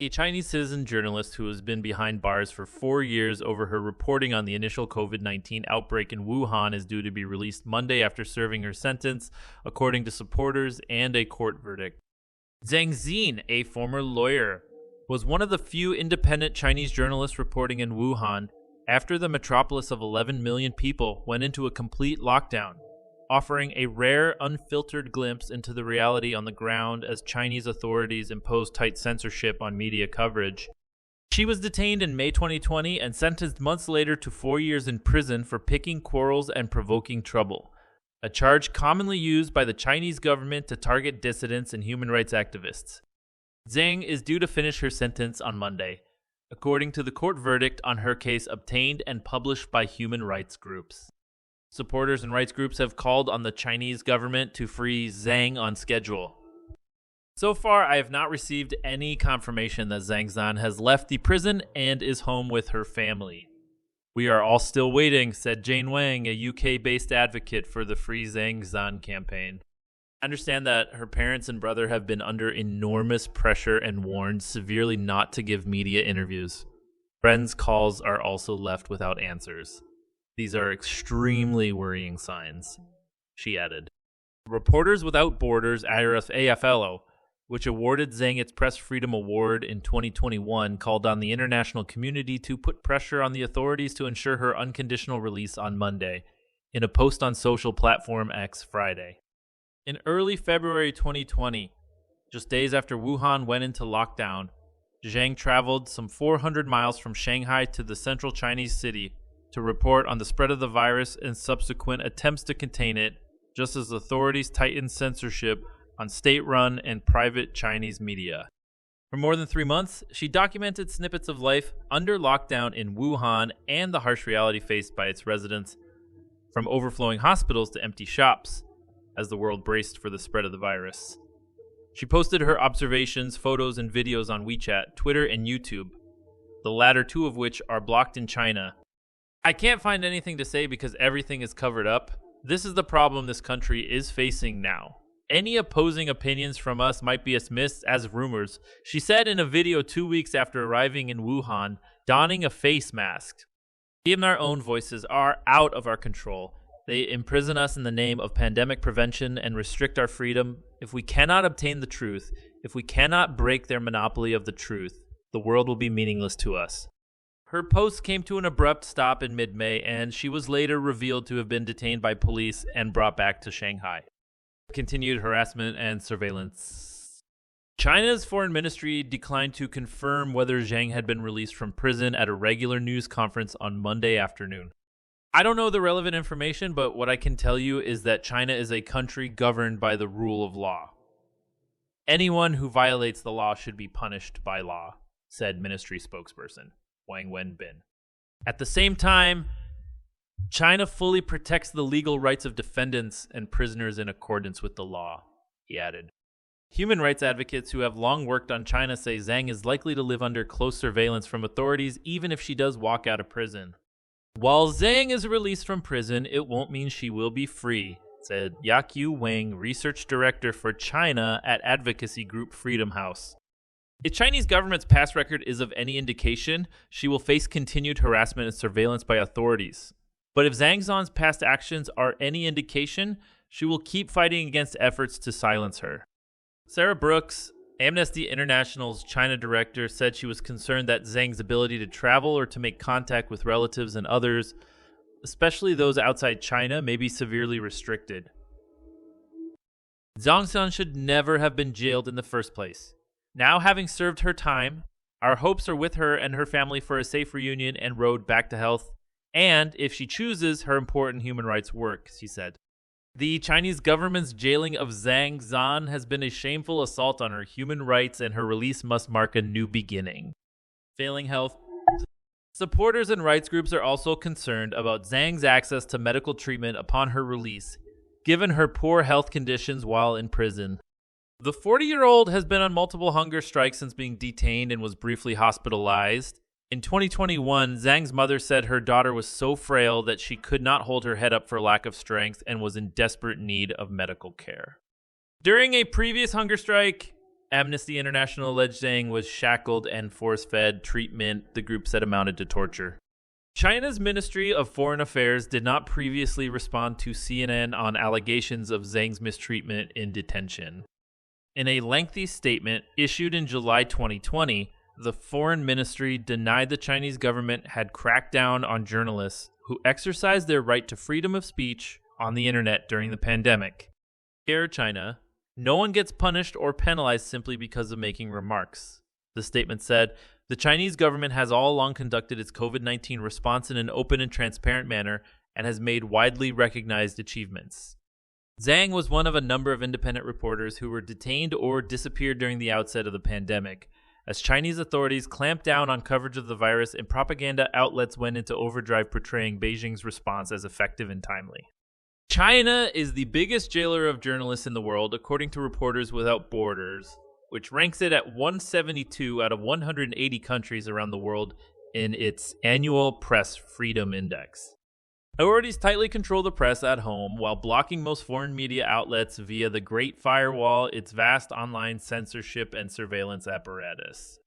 A Chinese citizen journalist who has been behind bars for 4 years over her reporting on the initial COVID-19 outbreak in Wuhan is due to be released Monday after serving her sentence, according to supporters and a court verdict. Zhang Zhan, a former lawyer, was one of the few independent Chinese journalists reporting in Wuhan after the metropolis of 11 million people went into a complete lockdown, offering a rare, unfiltered glimpse into the reality on the ground as Chinese authorities imposed tight censorship on media coverage. She was detained in May 2020 and sentenced months later to 4 years in prison for picking quarrels and provoking trouble, a charge commonly used by the Chinese government to target dissidents and human rights activists. Zhang is due to finish her sentence on Monday, according to the court verdict on her case obtained and published by human rights groups. Supporters and rights groups have called on the Chinese government to free Zhang on schedule. So far, I have not received any confirmation that Zhang Zhan has left the prison and is home with her family. We are all still waiting, said Jane Wang, a UK-based advocate for the Free Zhang Zhan campaign. I understand that her parents and brother have been under enormous pressure and warned severely not to give media interviews. Friends' calls are also left without answers. These are extremely worrying signs, she added. Reporters Without Borders, AFLO, which awarded Zhang its Press Freedom Award in 2021, called on the international community to put pressure on the authorities to ensure her unconditional release on Monday, in a post on social platform X Friday. In early February 2020, just days after Wuhan went into lockdown, Zhang traveled some 400 miles from Shanghai to the central Chinese city to report on the spread of the virus and subsequent attempts to contain it, just as authorities tightened censorship on state-run and private Chinese media. For more than 3 months, she documented snippets of life under lockdown in Wuhan and the harsh reality faced by its residents, from overflowing hospitals to empty shops, as the world braced for the spread of the virus. She posted her observations, photos, and videos on WeChat, Twitter, and YouTube, the latter two of which are blocked in China. I can't find anything to say because everything is covered up. This is the problem this country is facing now. Any opposing opinions from us might be dismissed as rumors, she said in a video 2 weeks after arriving in Wuhan, donning a face mask. Even our own voices are out of our control. They imprison us in the name of pandemic prevention and restrict our freedom. If we cannot obtain the truth, if we cannot break their monopoly of the truth, the world will be meaningless to us. Her post came to an abrupt stop in mid-May, and she was later revealed to have been detained by police and brought back to Shanghai. Continued harassment and surveillance. China's foreign ministry declined to confirm whether Zhang had been released from prison at a regular news conference on Monday afternoon. I don't know the relevant information, but what I can tell you is that China is a country governed by the rule of law. Anyone who violates the law should be punished by law, said ministry spokesperson Wang Wenbin. At the same time, China fully protects the legal rights of defendants and prisoners in accordance with the law, he added. Human rights advocates who have long worked on China say Zhang is likely to live under close surveillance from authorities even if she does walk out of prison. While Zhang is released from prison, it won't mean she will be free, said Yaqiu Wang, research director for China at advocacy group Freedom House. If Chinese government's past record is of any indication, she will face continued harassment and surveillance by authorities. But if Zhang Zhan's past actions are any indication, she will keep fighting against efforts to silence her. Sarah Brooks, Amnesty International's China director, said she was concerned that Zhang's ability to travel or to make contact with relatives and others, especially those outside China, may be severely restricted. Zhang Zhan should never have been jailed in the first place. Now, having served her time, our hopes are with her and her family for a safe reunion and road back to health, and, if she chooses, her important human rights work, she said. The Chinese government's jailing of Zhang Zhan has been a shameful assault on her human rights, and her release must mark a new beginning. Failing health. Supporters and rights groups are also concerned about Zhang's access to medical treatment upon her release, given her poor health conditions while in prison. The 40-year-old has been on multiple hunger strikes since being detained and was briefly hospitalized. In 2021, Zhang's mother said her daughter was so frail that she could not hold her head up for lack of strength and was in desperate need of medical care. During a previous hunger strike, Amnesty International alleged Zhang was shackled and force-fed treatment the group said amounted to torture. China's Ministry of Foreign Affairs did not previously respond to CNN on allegations of Zhang's mistreatment in detention. In a lengthy statement issued in July 2020, the Foreign Ministry denied the Chinese government had cracked down on journalists who exercised their right to freedom of speech on the internet during the pandemic. Here, China, no one gets punished or penalized simply because of making remarks. The statement said, the Chinese government has all along conducted its COVID-19 response in an open and transparent manner and has made widely recognized achievements. Zhang was one of a number of independent reporters who were detained or disappeared during the outset of the pandemic, as Chinese authorities clamped down on coverage of the virus and propaganda outlets went into overdrive portraying Beijing's response as effective and timely. China is the biggest jailer of journalists in the world, according to Reporters Without Borders, which ranks it at 172 out of 180 countries around the world in its annual Press Freedom Index. Authorities tightly control the press at home while blocking most foreign media outlets via the Great Firewall, its vast online censorship and surveillance apparatus.